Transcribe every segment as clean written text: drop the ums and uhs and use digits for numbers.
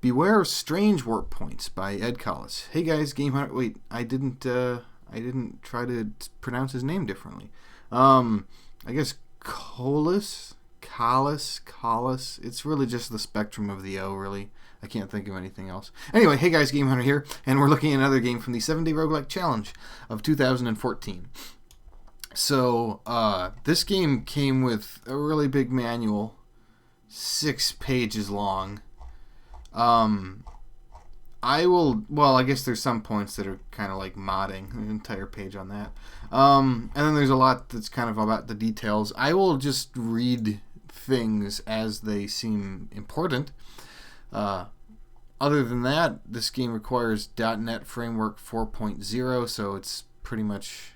Beware of Strange Warp Points by Ed Kolis. Hey guys, Game Hunter. Wait, I didn't try to pronounce his name differently. I guess Kolis. It's really just the spectrum of the O, really. I can't think of anything else. Anyway, hey guys, Game Hunter here, and we're looking at another game from the 7-Day Roguelike Challenge of 2014. So, this game came with a really big manual, 6 pages long. I guess there's some points that are kind of like modding, an entire page on that. And then there's a lot that's kind of about the details. I will just read things as they seem important. Other than that, this game requires .NET Framework 4.0, so it's pretty much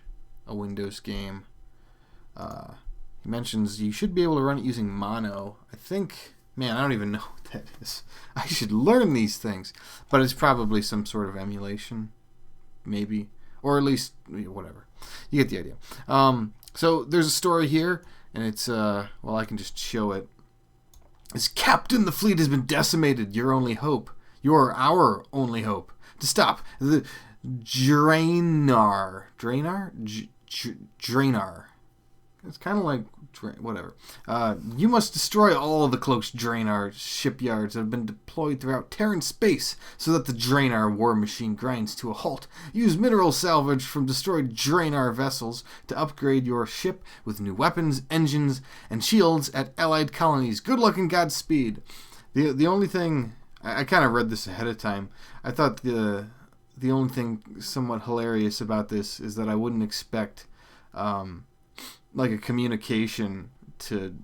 a Windows game. He mentions you should be able to run it using Mono. I think, man, I don't even know what that is. I should learn these things. But it's probably some sort of emulation, maybe. Or at least, whatever. You get the idea. So there's a story here, and it's, I can just show it. It's Captain, the fleet has been decimated. Your only hope. You're our only hope. To stop the Draenor. Draenor. It's kind of like whatever. You must destroy all of the cloaked Draenor shipyards that have been deployed throughout Terran space so that the Draenor war machine grinds to a halt. Use mineral salvage from destroyed Draenor vessels to upgrade your ship with new weapons, engines, and shields at allied colonies. Good luck and Godspeed. The only thing... I kind of read this ahead of time. I thought the only thing somewhat hilarious about this is that I wouldn't expect... like a communication to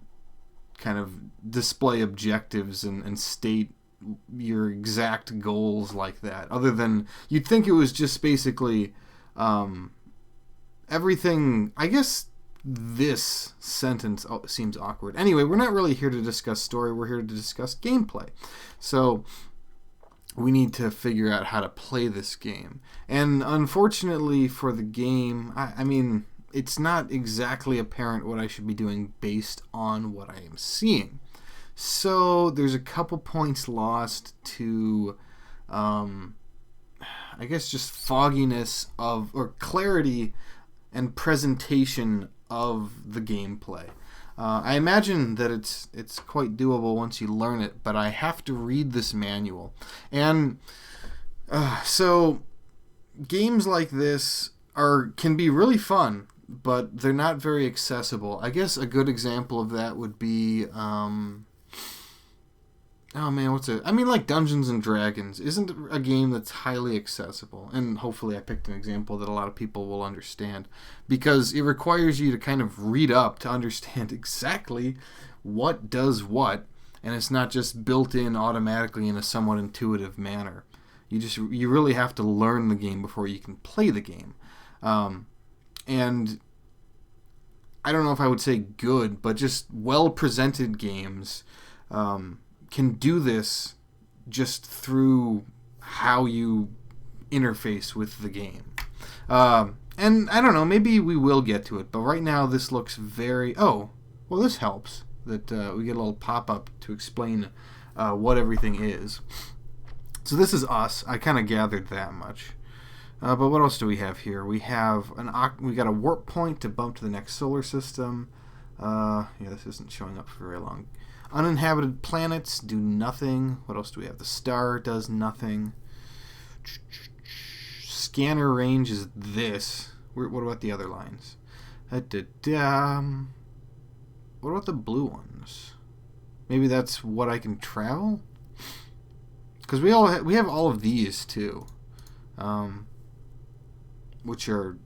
kind of display objectives and state your exact goals like that. Other than, you'd think it was just basically everything. I guess this sentence seems awkward. Anyway, we're not really here to discuss story. We're here to discuss gameplay. So we need to figure out how to play this game. And unfortunately for the game, I mean... it's not exactly apparent what I should be doing based on what I am seeing. So there's a couple points lost to, I guess, just fogginess or clarity and presentation of the gameplay. I imagine that it's quite doable once you learn it, but I have to read this manual. And so games like this can be really fun, but they're not very accessible. I guess a good example of that would be, like Dungeons and Dragons isn't a game that's highly accessible. And hopefully I picked an example that a lot of people will understand, because it requires you to kind of read up to understand exactly what does what, and it's not just built in automatically in a somewhat intuitive manner. You really have to learn the game before you can play the game. And I don't know if I would say good, but just well-presented games can do this just through how you interface with the game. And I don't know, maybe we will get to it, but right now this looks very... Oh, well, this helps, that we get a little pop-up to explain what everything is. So this is us. I kind of gathered that much. But what else do we have here? We have we got a warp point to bump to the next solar system. This isn't showing up for very long. Uninhabited planets do nothing. What else do we have? The star does nothing. Scanner range is this. What about the other lines? What about the blue ones? Maybe that's what I can travel? Because we have all of these too. Which are,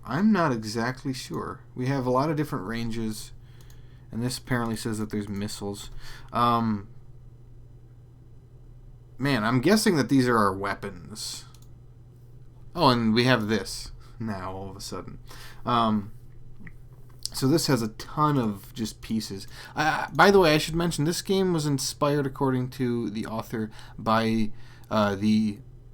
I'm not exactly sure. We have a lot of different ranges, and this apparently says that there's missiles. Man, I'm guessing that these are our weapons. Oh, and we have this now all of a sudden. So this has a ton of just pieces. By the way, I should mention this game was inspired, according to the author, by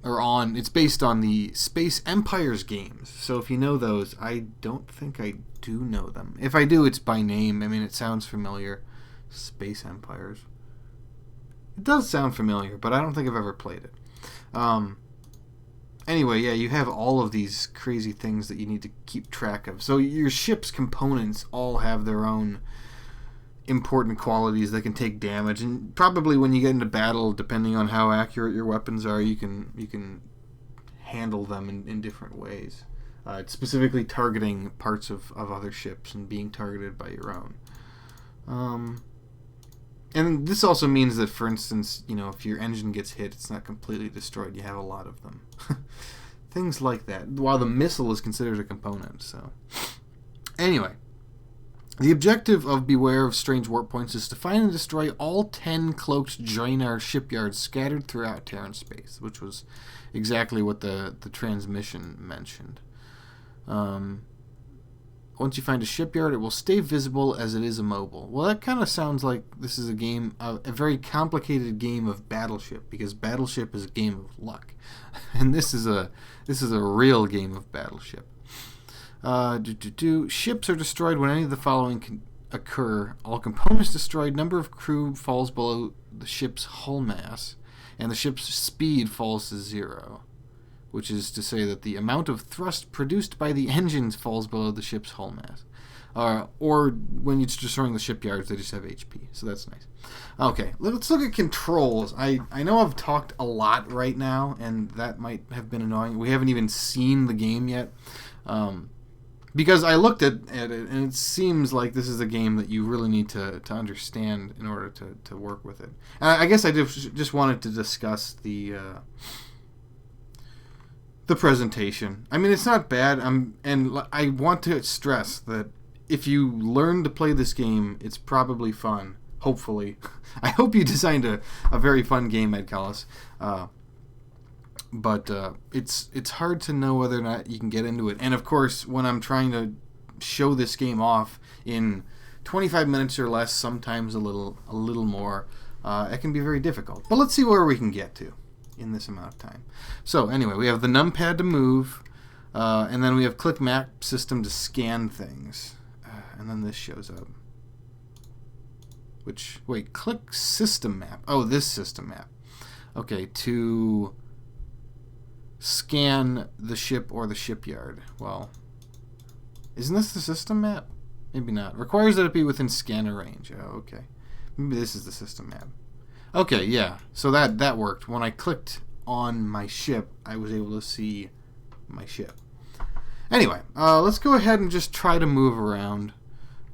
it's based on the Space Empires games. So if you know those, I don't think I do know them. If I do, it's by name. I mean, it sounds familiar. Space Empires. It does sound familiar, but I don't think I've ever played it. Anyway, yeah, you have all of these crazy things that you need to keep track of. So your ship's components all have their own important qualities that can take damage, and probably when you get into battle, depending on how accurate your weapons are, you can handle them in different ways. It's specifically targeting parts of other ships and being targeted by your own. And this also means that, for instance, if your engine gets hit, it's not completely destroyed. You have a lot of them. Things like that. While the missile is considered a component. So, anyway. The objective of Beware of Strange Warp Points is to find and destroy all 10 cloaked Joinar shipyards scattered throughout Terran space, which was exactly what the transmission mentioned. Once you find a shipyard, it will stay visible as it is immobile. Well, that kind of sounds like this is a very complicated game of Battleship, because Battleship is a game of luck, and this is a real game of Battleship. Ships are destroyed when any of the following can occur. All components destroyed, number of crew falls below the ship's hull mass, and the ship's speed falls to 0. Which is to say that the amount of thrust produced by the engines falls below the ship's hull mass. Or when you're destroying the shipyards, they just have HP, so that's nice. Okay, let's look at controls. I know I've talked a lot right now, and that might have been annoying. We haven't even seen the game yet. Because I looked at it, and it seems like this is a game that you really need to understand in order to work with it. I guess I just wanted to discuss the presentation. I mean, it's not bad. And I want to stress that if you learn to play this game, it's probably fun. Hopefully. I hope you designed a very fun game, Ed Kolis. But it's hard to know whether or not you can get into it. And of course, when I'm trying to show this game off in 25 minutes or less, sometimes a little more, it can be very difficult. But let's see where we can get to in this amount of time. So anyway, we have the numpad to move, and then we have click map system to scan things, and then this shows up. Click system map. Oh, this system map. Okay, to scan the ship or the shipyard. Well, isn't this the system map? Maybe not. Requires that it be within scanner range. Oh, okay. Maybe this is the system map. Okay, yeah. So that worked. When I clicked on my ship, I was able to see my ship. Anyway, let's go ahead and just try to move around.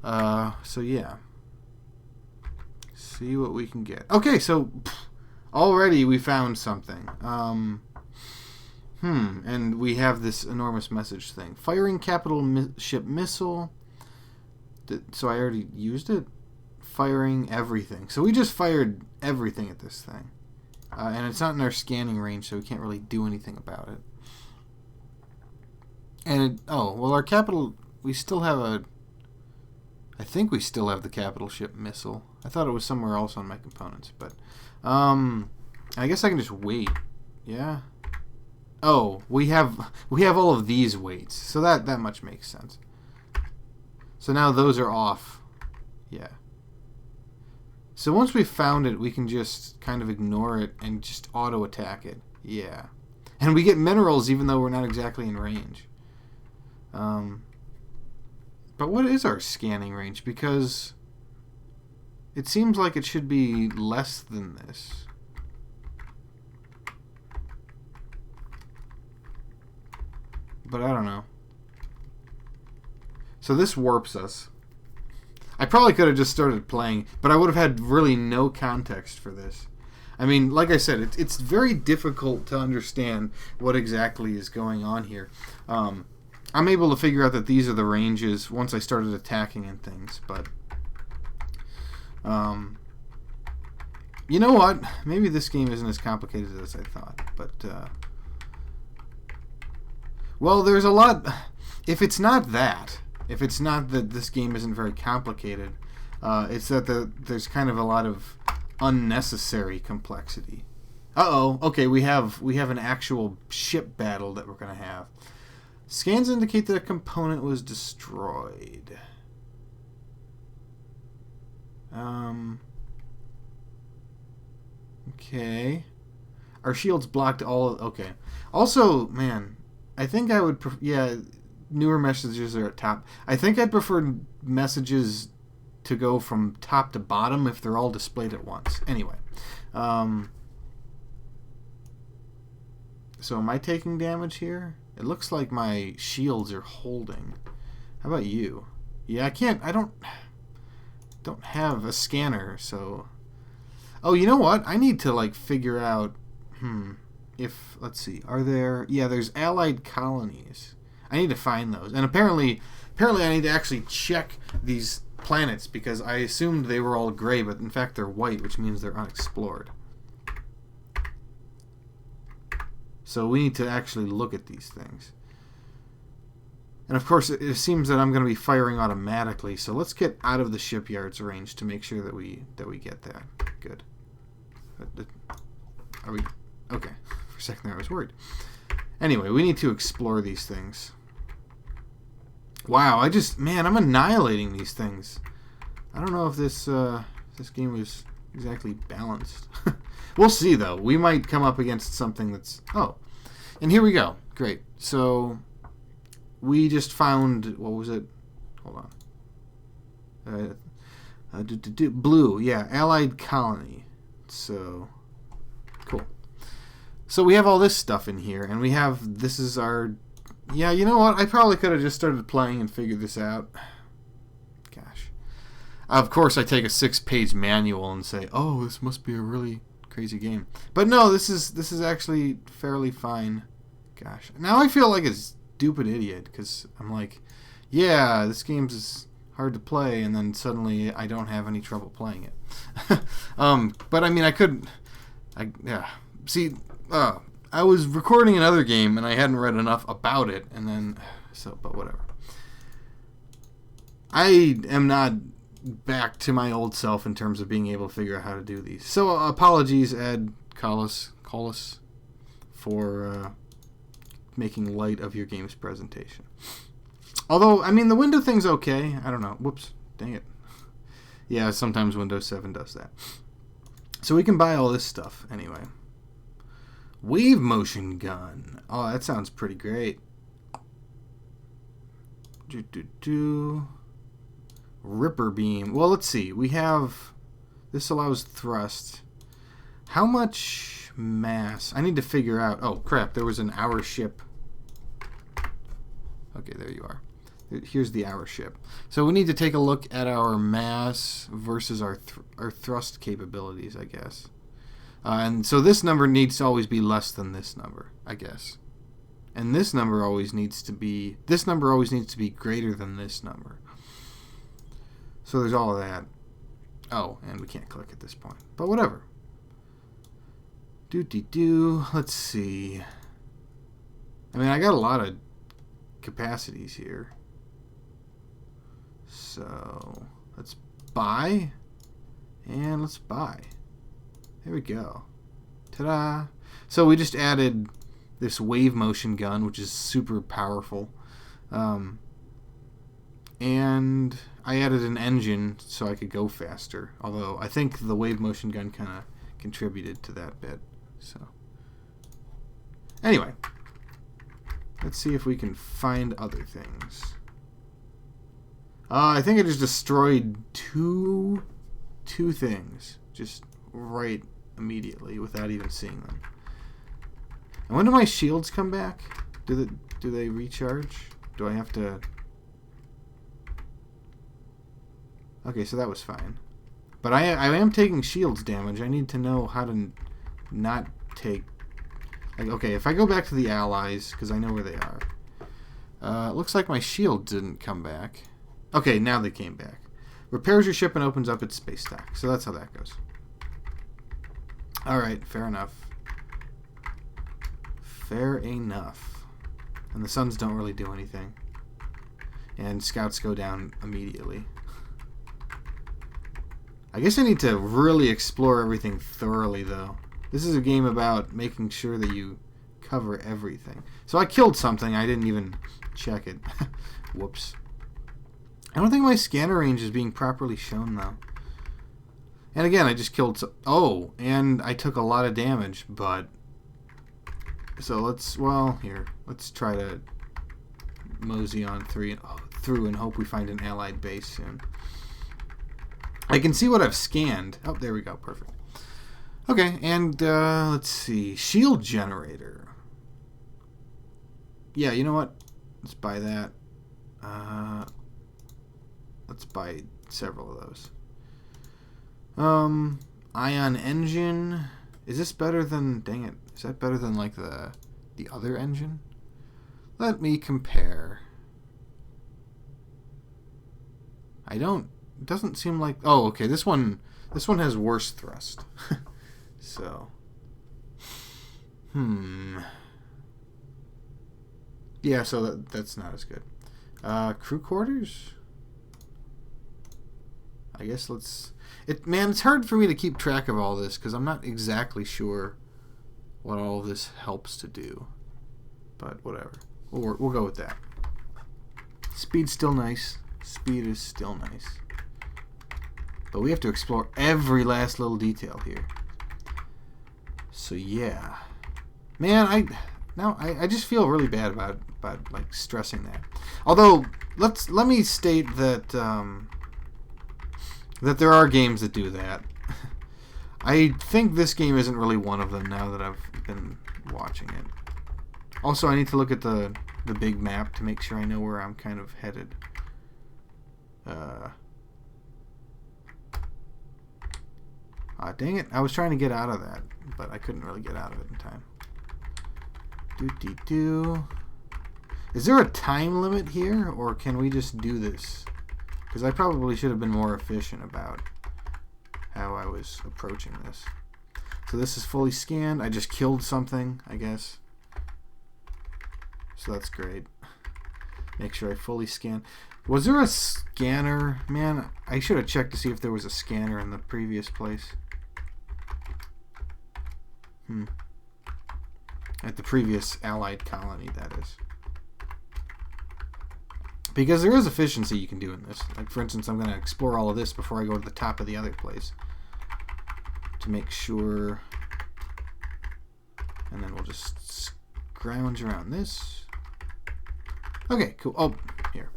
So yeah. See what we can get. Okay, so already we found something. And we have this enormous message thing. Firing capital ship missile. So I already used it. Firing everything. So we just fired everything at this thing. And it's not in our scanning range, so we can't really do anything about it. And our capital, we still have I think we still have the capital ship missile. I thought it was somewhere else on my components, but I guess I can just wait. Yeah. Oh, we have all of these weights, so that much makes sense. So now those are off. Yeah. So once we've found it, we can just kind of ignore it and just auto-attack it. Yeah. And we get minerals even though we're not exactly in range. But what is our scanning range? Because it seems like it should be less than this. But I don't know. So this warps us. I probably could have just started playing, but I would have had really no context for this. I mean, like I said, it's very difficult to understand what exactly is going on here. I'm able to figure out that these are the ranges once I started attacking and things, but you know what? Maybe this game isn't as complicated as I thought, but well, there's a lot. If it's not that this game isn't very complicated, it's that there's kind of a lot of unnecessary complexity. Okay, we have an actual ship battle that we're going to have. Scans indicate that a component was destroyed. Okay. Our shields blocked all of... Okay. Also, man, I think I would... Yeah, newer messages are at top. I think I'd prefer messages to go from top to bottom if they're all displayed at once. Anyway. So am I taking damage here? It looks like my shields are holding. How about you? Yeah, I can't... I don't have a scanner, so... Oh, you know what? I need to, like, figure out... If... Let's see. Are there... Yeah, there's allied colonies. I need to find those. And apparently I need to actually check these planets, because I assumed they were all gray, but in fact they're white, which means they're unexplored. So we need to actually look at these things. And of course, it seems that I'm going to be firing automatically, so let's get out of the shipyard's range to make sure that we get that. Good. Are we... Okay. For a second there I was worried. Anyway, we need to explore these things. Wow, man, I'm annihilating these things. I don't know if this game is exactly balanced. We'll see, though. We might come up against something that's... Oh, and here we go. Great. So, we just found... What was it? Hold on. Blue. Yeah, allied colony. So, cool. So we have all this stuff in here, and we have... This is our... Yeah, you know what? I probably could have just started playing and figured this out. Gosh. Of course, I take a 6-page manual and say, oh, this must be a really crazy game. But no, this is actually fairly fine. Gosh. Now I feel like a stupid idiot, because I'm like, yeah, this game's hard to play, and then suddenly I don't have any trouble playing it. But I mean, yeah. See, I was recording another game, and I hadn't read enough about it, and then, but whatever. I am not back to my old self in terms of being able to figure out how to do these. So, apologies, Ed Kolis, for making light of your game's presentation. Although, I mean, the window thing's okay. I don't know. Whoops. Dang it. Yeah, sometimes Windows 7 does that. So we can buy all this stuff, anyway. Wave motion gun. Oh, that sounds pretty great. Ripper beam. Well, let's see. We have... This allows thrust. How much mass? I need to figure out... Oh, crap. There was an hour ship. Okay, there you are. Here's the hour ship. So we need to take a look at our mass versus our thrust capabilities, I guess. And so this number needs to always be less than this number, I guess. And this number always needs to be... This number always needs to be greater than this number. So there's all of that. Oh, and we can't click at this point. But whatever. Let's see. I mean, I got a lot of capacities here. So, let's buy. And let's buy. There we go. Ta-da! So we just added this wave motion gun, which is super powerful. And I added an engine so I could go faster. Although I think the wave motion gun kind of contributed to that bit. So anyway, let's see if we can find other things. I think I just destroyed two things. Just right immediately without even seeing them. And when do my shields come back? Do they recharge? Do I have to... Okay, so that was fine. But I am taking shields damage. I need to know how to not take... Like, okay, if I go back to the allies, because I know where they are. It looks like my shield didn't come back. Okay, now they came back. Repairs your ship and opens up its space stack. So that's how that goes. Alright, fair enough. Fair enough. And the suns don't really do anything. And scouts go down immediately. I guess I need to really explore everything thoroughly, though. This is a game about making sure that you cover everything. So I killed something. I didn't even check it. Whoops. I don't think my scanner range is being properly shown, though. And again, I just killed... Oh, and I took a lot of damage, but... So let's... Well, here. Let's try to mosey on through and hope we find an allied base soon. I can see what I've scanned. Oh, there we go. Perfect. Okay, and let's see. Shield generator. Yeah, you know what? Let's buy that. Let's buy several of those. Ion engine. Is this better than... Dang it. Is that better than, like, the other engine? Let me compare. I don't... It doesn't seem like... Oh, okay. This one has worse thrust. So... Yeah, so that's not as good. Crew quarters? I guess let's... Man, it's hard for me to keep track of all this because I'm not exactly sure what all of this helps to do. But whatever. We'll go with that. Speed's still nice. Speed is still nice. But we have to explore every last little detail here. So yeah. Man, I just feel really bad about like stressing that. Although let me state that that there are games that do that. I think this game isn't really one of them now that I've been watching it. Also, I need to look at the big map to make sure I know where I'm kind of headed. Dang it. I was trying to get out of that, but I couldn't really get out of it in time. Is there a time limit here, or can we just do this? Because I probably should have been more efficient about how I was approaching this. So this is fully scanned. I just killed something, I guess. So that's great. Make sure I fully scan. Was there a scanner? Man, I should have checked to see if there was a scanner in the previous place. At the previous allied colony, that is. Because there is efficiency you can do in this. Like, for instance, I'm going to explore all of this before I go to the top of the other place. To make sure... And then we'll just scrounge around this. Okay, cool. Oh, here.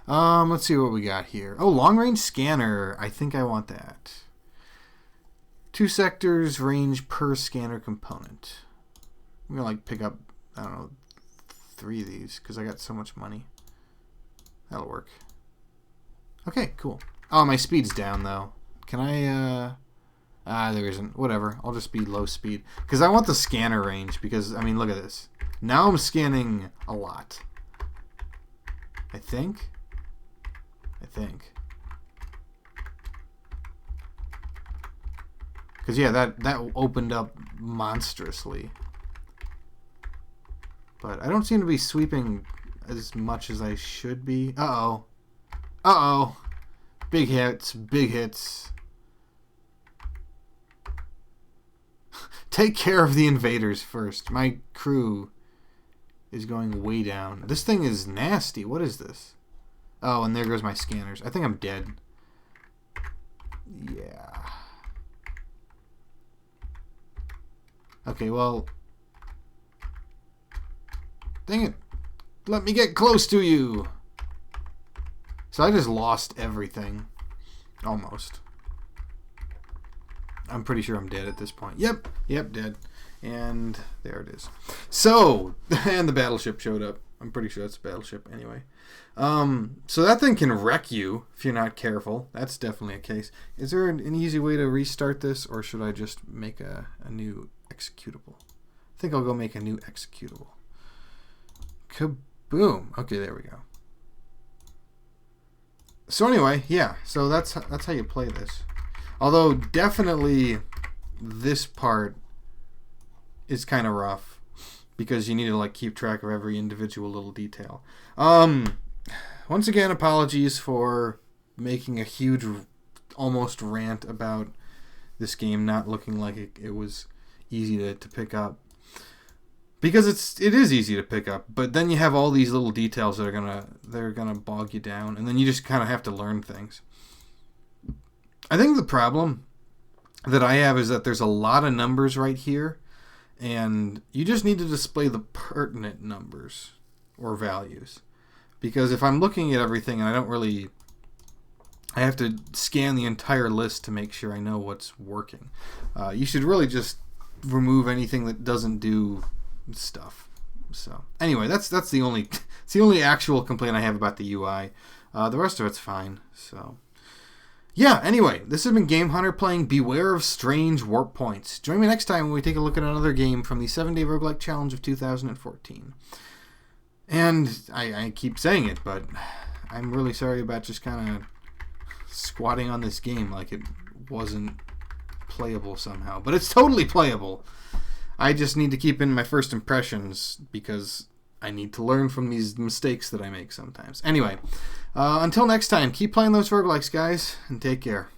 Let's see what we got here. Oh, long-range scanner. I think I want that. 2 sectors range per scanner component. I'm going to, like, pick up, I don't know, 3 of these because I got so much money. That'll work. Okay, cool. Oh, my speed's down, though. Can I, there isn't. Whatever. I'll just be low speed. Because I want the scanner range because, I mean, look at this. Now I'm scanning a lot. I think. Because, yeah, that opened up monstrously. But I don't seem to be sweeping as much as I should be. Uh-oh. Uh-oh. Big hits. Big hits. Take care of the invaders first. My crew is going way down. This thing is nasty. What is this? Oh, and there goes my scanners. I think I'm dead. Yeah. Okay, well... Dang it. Let me get close to you. So I just lost everything. Almost. I'm pretty sure I'm dead at this point. Yep, dead. And there it is. So, and the battleship showed up. I'm pretty sure that's a battleship anyway. So that thing can wreck you if you're not careful. That's definitely a case. Is there an easy way to restart this, or should I just make a new executable? I think I'll go make a new executable. Kaboom. Okay, there we go. So anyway, yeah. So that's how you play this. Although definitely this part is kind of rough because you need to like keep track of every individual little detail. Once again, apologies for making a huge almost rant about this game not looking like it was easy to pick up. Because it is easy to pick up, but then you have all these little details that are gonna bog you down, and then you just kind of have to learn things. I think the problem that I have is that there's a lot of numbers right here, and you just need to display the pertinent numbers or values. Because if I'm looking at everything and I have to scan the entire list to make sure I know what's working. You should really just remove anything that doesn't do stuff. So anyway, that's the only it's the only actual complaint I have about the UI. The rest of it's fine. So yeah, anyway, this has been Game Hunter playing Beware of Strange Warp Points. Join me next time when we take a look at another game from the 7-Day Roguelike Challenge of 2014. And I keep saying it, but I'm really sorry about just kind of squatting on this game like it wasn't playable somehow. But it's totally playable. I just need to keep in my first impressions because I need to learn from these mistakes that I make sometimes. Anyway, until next time, keep playing those roguelikes, guys, and take care.